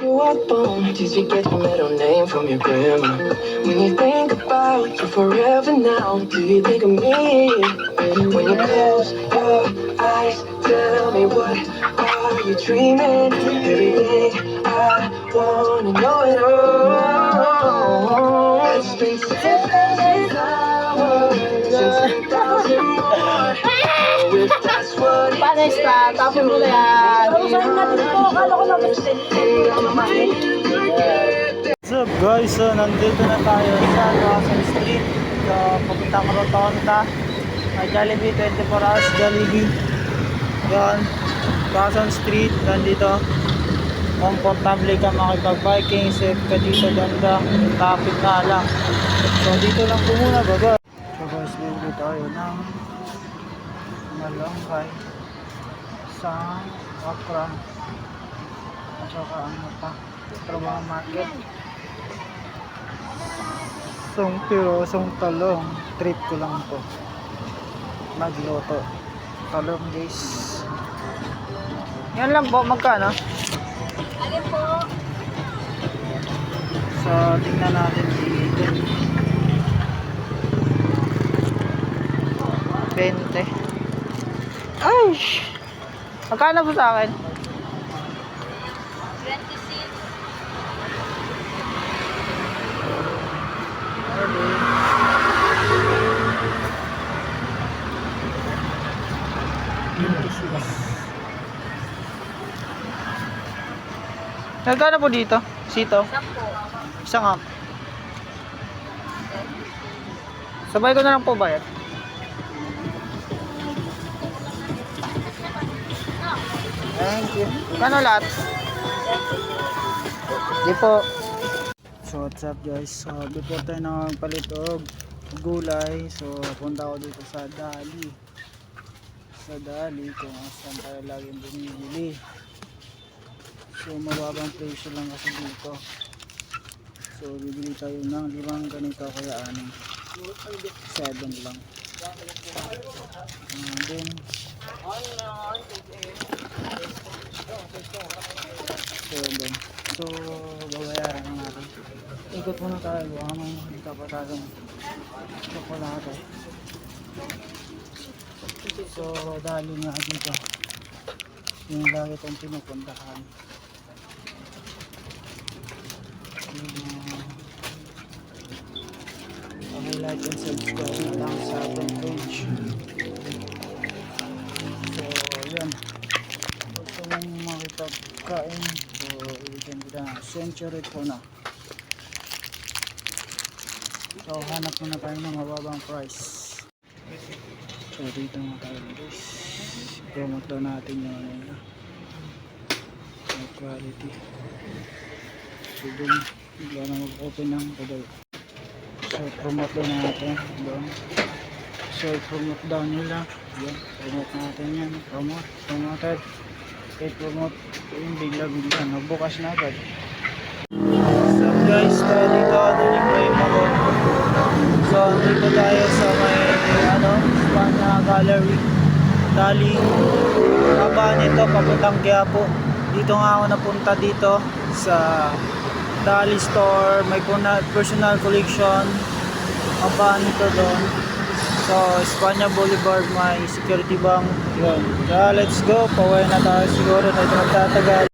You are born, did you get your middle name from your grandma? When you think about you forever now, do you think of me? When you close your eyes, tell me what are you dreaming? Everything I wanna know it all. It's been 10,000 hours and 10,000 more. Oh, if that's what it Paano takes. start? Tapos mo na yan. Parusahan natin po. Akala ko lang kasi What's up guys? So nandito na tayo sa Quezon Street. So papuntang Rotonda, Jollibee, 24 hours Jollibee. Yan, Quezon Street. Nandito komportable ka makipag-biking, safe ka dito, ganda, traffic na lang. So dito lang po muna, baba. So guys, bibili tayo ng malunggay, isang okra, at saka ano pa, trabaho market. Isang pirosong talong, treat ko lang po magluto talong guys. Yan lang po, magkano? Alin po? So tingnan natin dito, 20. Ay, magkano po sa akin? 26. Magkano po dito? Sito? 10 po. Isang up. Sabay ko na lang po bayad. Thank you. Kano lahat? Di po. So what's up guys? So before tayo nagpalit og gulay, so punta ako dito sa Dali. Sa Dali kung saan tayo laging bumibili. So mababang presyo lang kasi dito. So bibili tayo ng 5 ganito kaya 6. 7 lang. Then 7. So babayaran na natin. Ikot muna tayo. Baka may makita pa tayong chocolate. So dali nga dito. Yung lagi itong pinupuntahan. Okay, like and subscribe na lang sa ating page. So yan, gusto mong makipagkain, so ibigyan kita ng century po na. So hanap muna tayo ng mababang price. So dito nga tayo guys, promote daw natin yung ano nila, yung quality. So dun bigla na mag-open ng kadal. So promote daw natin doon. So promote daw nila. Yan, promote natin yan. Promoted. I-promote yung bigla-bigla. Nagbukas na agad. So guys, dito yung may ako. So dito tayo sa may Spana Gallery. Dali. Haba nito papuntang Quiapo. Dito nga ako napunta dito sa Dali store, may personal collection. Haba nito doon. So, Espanya Boulevard, may security bank. Yun. Kaya let's go. Pauwi na tayo siguro na ito magtatagal.